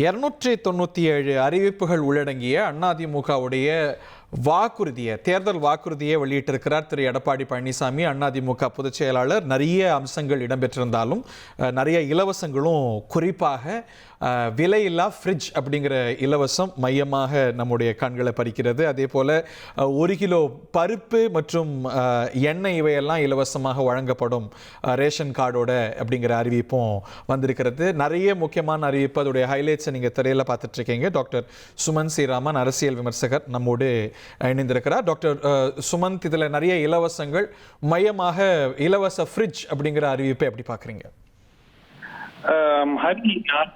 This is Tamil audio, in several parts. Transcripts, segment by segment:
297 அறிவிப்புகள் உள்ளடங்கிய அதிமுகவுடைய தேர்தல் வாக்குறுதியை வெளியிட்டிருக்கிறார் திரு எடப்பாடி பழனிசாமி. அதிமுக பொதுச் செயலாளர். நிறைய அம்சங்கள் இடம்பெற்றிருந்தாலும் நிறைய இலவசங்களும், குறிப்பாக விலையில்லா ஃப்ரிட்ஜ் அப்படிங்கிற இலவசம் மையமாக நம்முடைய கண்களை பறிக்கிறது. அதே போல் 1 கிலோ பருப்பு மற்றும் எண்ணெய் இவையெல்லாம் இலவசமாக வழங்கப்படும் ரேஷன் கார்டோட அப்படிங்கிற அறிவிப்பும் வந்திருக்கிறது. நிறைய முக்கியமான அறிவிப்பு, அதோடைய ஹைலைட்ஸை நீங்கள் திரையில் பார்த்துட்ருக்கீங்க. டாக்டர் சுமந்த் ஸ்ரீராமன், அரசியல் விமர்சகர், நம்மோடு இணைந்திருக்கிறார். டாக்டர் சுமந்த், இதில் நிறைய இலவசங்கள், மையமாக இலவச ஃப்ரிட்ஜ் அப்படிங்கிற அறிவிப்பை எப்படி பார்க்குறீங்க? ஹரி, நான்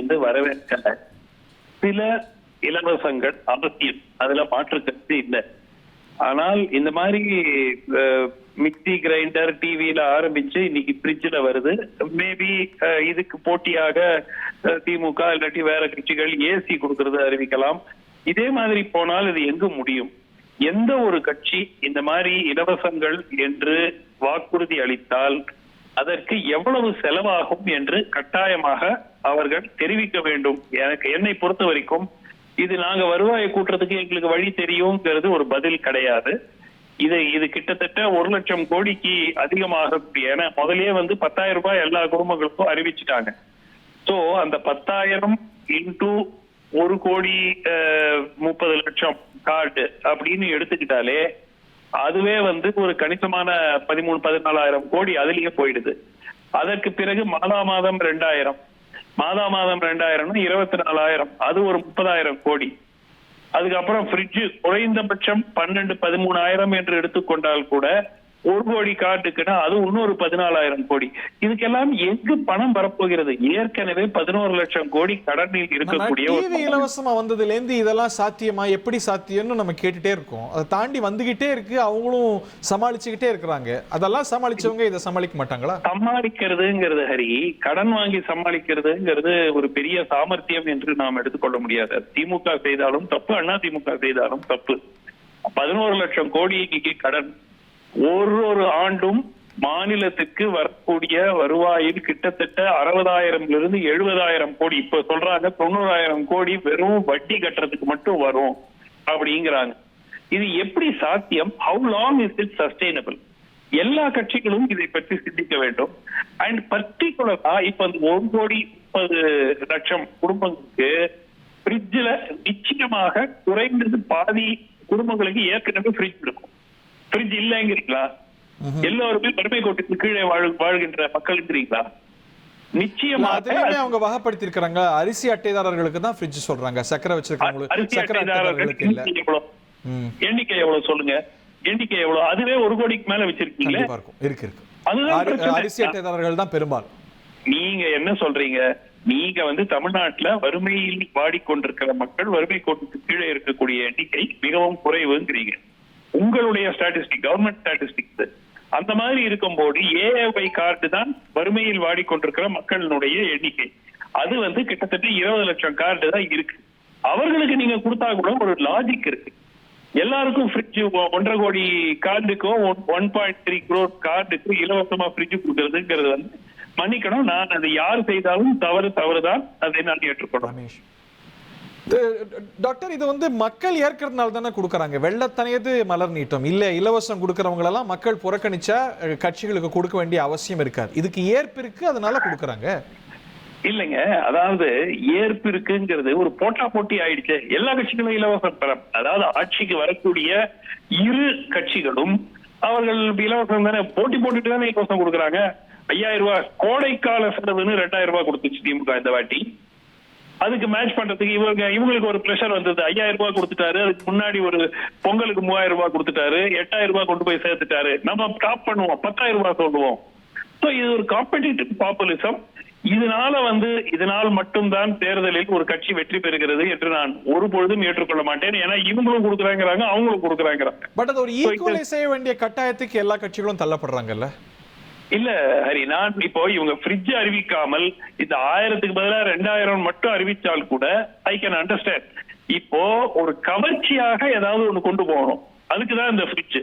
இதை வரவேற்கல. சில இலவசங்கள் அவசியம், அதுல மாற்று கருத்து இல்லை. ஆனால் இந்த மாதிரி மிக்சி, கிரைண்டர், டிவியில ஆரம்பிச்சு இன்னைக்கு ஃப்ரிட்ஜ்ல வருது. மேபி இதுக்கு போட்டியாக திமுக இல்லாட்டி வேற கட்சிகள் ஏசி கொடுக்கறது அறிவிக்கலாம். இதே மாதிரி போனால் இது எங்க முடியும்? எந்த ஒரு கட்சி இந்த மாதிரி இலவசங்கள் என்று வாக்குறுதி அளித்தால் அதற்கு எவ்வளவு செலவாகும் என்று கட்டாயமாக அவர்கள் தெரிவிக்க வேண்டும். என்னை பொறுத்த வரைக்கும் இது நாங்க வருவாயை கூட்டுறதுக்கு எங்களுக்கு வழி தெரியுங்கிறது ஒரு பதில் கிடையாது. இது கிட்டத்தட்ட 1 லட்சம் கோடிக்கு அதிகமாக, ஏன்னா முதலே 10,000 ரூபாய் எல்லா குடும்பங்களுக்கும் அறிவிச்சுட்டாங்க. சோ அந்த 10,000 இன்டூ 1 கோடி 30 லட்சம் கார்டு அப்படின்னு எடுத்துக்கிட்டாலே அதுவே ஒரு கணிசமான 13-14,000 கோடி அதுலயே போயிடுது. அதற்கு பிறகு மாதம் 2,000, மாதம் 2,000 24,000, அது ஒரு 30,000 கோடி. அதுக்கப்புறம் ஃப்ரிட்ஜ் குறைந்தபட்சம் 12-13,000 என்று எடுத்துக்கொண்டால் கூட 1 கோடி கார்டுக்குன்னா அது இன்னொரு 14,000 கோடி. இதுக்கெல்லாம் எங்கு பணம் வரப்போகிறது? ஏற்கனவே 11 லட்சம் கோடி கடனில் இருக்கக்கூடிய இலவசமா வந்ததுல இருந்து இதெல்லாம் சாத்தியமா, எப்படி சாத்தியம்னு நம்ம கேட்டுட்டே இருக்கோம். அதை தாண்டி வந்துகிட்டே இருக்கு, அவங்களும் சமாளிச்சுக்கிட்டே இருக்கிறாங்க. அதெல்லாம் சமாளிச்சவங்க இதை சமாளிக்க மாட்டாங்களா? சமாளிக்கிறதுங்கிறது ஹரி, கடன் வாங்கி சமாளிக்கிறதுங்கிறது ஒரு பெரிய சாமர்த்தியம் என்று நாம் எடுத்துக்கொள்ள முடியாது. திமுக செய்தாலும் தப்பு, அதிமுக செய்தாலும் தப்பு. 11 லட்சம் கோடிக்கு கடன் ஒரு ஆண்டும் மாநிலத்துக்கு வரக்கூடிய வருவாயில் கிட்டத்தட்ட 60,000 70,000 கோடி. இப்ப சொல்றாங்க 90,000 கோடி வெறும் வட்டி கட்டுறதுக்கு மட்டும் வரும் அப்படிங்கிறாங்க. இது எப்படி சாத்தியம்? How long is it sustainable? எல்லா கட்சிகளும் இதை பற்றி சிந்திக்க வேண்டும். அண்ட் பர்டிகுலரா இப்ப 1 கோடி 30 லட்சம் குடும்பங்களுக்கு ஃப்ரிட்ஜ்ல நிச்சயமாக குறைந்தது பாதி குடும்பங்களுக்கு ஏற்கனவே ஃப்ரிட்ஜ் இருக்கும். ஃப்ரிட்ஜ் இல்லைங்கிறீங்களா? எல்லோருமே வறுமை கோட்டுக்கு கீழே வாழ்கின்ற மக்கள் இருக்கிறீங்களா? நிச்சயமாக அவங்க வகைப்படுத்தி இருக்காங்க. அரிசி அட்டைதாரர்களுக்கு தான் ஃப்ரிட்ஜ் சொல்றாங்க, சக்கரை வச்சிருக்காங்களுக்கு எண்ணிக்கை எவ்வளவு சொல்லுங்க? எண்ணிக்கை எவ்வளவு? அதுவே 1 கோடிக்கு மேல வச்சிருக்கீங்களா? இருக்கு. அதுதான் அரிசி அட்டைதாரர்கள் தான் பெரும்பாலும். நீங்க என்ன சொல்றீங்க? நீங்க தமிழ்நாட்டுல வறுமையில் வாடிக்கொண்டிருக்கிற மக்கள், வறுமை கோட்டுக்கு கீழே இருக்கக்கூடிய எண்ணிக்கை மிகவும் குறைவுங்கிறீங்க. உங்களுடைய ஸ்டாட்டிஸ்டிக், கவர்மெண்ட் ஸ்டாட்டிஸ்டிக்ஸ் அந்த மாதிரி இருக்கும்போது ஏஏஒய் கார்டு தான் வறுமையில் வாடிக்கொண்டிருக்கிற மக்களுடைய எண்ணிக்கை. அது கிட்டத்தட்ட 20 லட்சம் கார்டு தான் இருக்கு. அவர்களுக்கு நீங்க கொடுத்தா கூட ஒரு லாஜிக் இருக்கு. எல்லாருக்கும் ஃப்ரிட்ஜ் 1.5 கோடி கார்டுக்கும் 1.3 crore கார்டுக்கும் இலவசமா ஃப்ரிட்ஜ் கொடுக்கறதுங்கிறது மன்னிக்கணும், நான் அதை யார் செய்தாலும் தவறுதான், அதை நான் ஏற்றுக்கொள்றேன். டாக்டர், இது மக்கள் ஏற்கிறதுனால தானே கொடுக்கறாங்க. வெள்ளத்தனையது மலர் நீட்டம் இல்ல. இலவசம் கொடுக்கறவங்க எல்லாம் மக்கள் புறக்கணிச்சா கட்சிகளுக்கு கொடுக்க வேண்டிய அவசியம் இருக்காது. இதுக்கு ஏற்பு இருக்கு, அதனால கொடுக்கறாங்க. இல்லைங்க, அதாவது ஏற்பு இருக்குங்கிறது ஒரு போட்டி ஆயிடுச்சு. எல்லா கட்சிகளும் இலவசம் பெற, அதாவது ஆட்சிக்கு வரக்கூடிய இரு கட்சிகளும் அவர்கள் இலவசம் தானே போட்டுட்டு தானே இலவசம் கொடுக்கறாங்க. 5,000 ரூபாய் கோடைக்கால செலவுன்னு 2,000 ரூபாய் கொடுத்துச்சு திமுக இந்த வாட்டி. அதுக்கு மேட்ச் பண்றதுக்கு இவங்களுக்கு ஒரு பிரஷர் வந்தது. 5,000 ரூபாய் கொடுத்துட்டாரு. அதுக்கு முன்னாடி ஒரு பொங்கலுக்கு 3,000 ரூபாய் கொடுத்துட்டாரு. 8,000 ரூபாய் கொண்டு போய் சேர்த்துட்டாரு. நம்ம டாப் பண்ணுவோம், 10,000 ரூபாய் சொல்லுவோம். இது ஒரு காம்படிட்டிவ் பாப்புலிசம். இதனால் மட்டும்தான் தேர்தலில் ஒரு கட்சி வெற்றி பெறுகிறது என்று நான் ஒருபொழுதும் ஏற்றுக்கொள்ள மாட்டேன். ஏன்னா இவங்களும் கொடுக்குறாங்கிறாங்க, அவங்களும் கொடுக்குறாங்கிறாங்க. பட் அது ஒரு ஈக்குவலைஸ் செய்ய வேண்டிய கட்டாயத்துக்கு எல்லா கட்சிகளும் தள்ளப்படுறாங்கல்ல. இல்ல ஹரி, நான் இப்போ இவங்க ஃப்ரிட்ஜ் அறிவிக்காமல் இந்த 1000க்கு பதிலா 2,000 மட்டும் அறிவிச்சால் கூட ஐ கேன் அண்டர்ஸ்டாண்ட். இப்போ ஒரு கவர்ச்சியாக ஏதாவது ஒண்ணு கொண்டு போகணும், அதுக்குதான் இந்த ஃப்ரிட்ஜ்.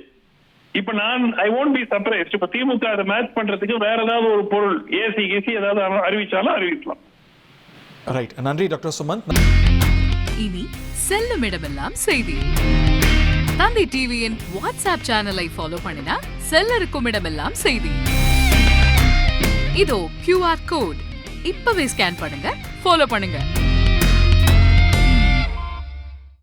இப்ப ஐ ஒன்ட் பி சர்ப்ரைஸ்ட் இப்ப திமுக அதை மேட்ச் பண்றதுக்கு வேற ஏதாவது ஒரு பொருள் ஏசி ஏதாவது அறிவிச்சாலும் அறிவிக்கலாம். ரைட், நன்றி டாக்டர் சுமந்த். இனி செல்லும் இடமெல்லாம் செய்தி. தந்தி டிவியின் வாட்ஸ்அப் சேனலை ஃபாலோ பண்ணினா செல்ல இருக்கும் இடமெல்லாம் செய்தி. இதோ QR கோட், இப்பவே ஸ்கேன் பண்ணுங்க, ஃபாலோ பண்ணுங்க.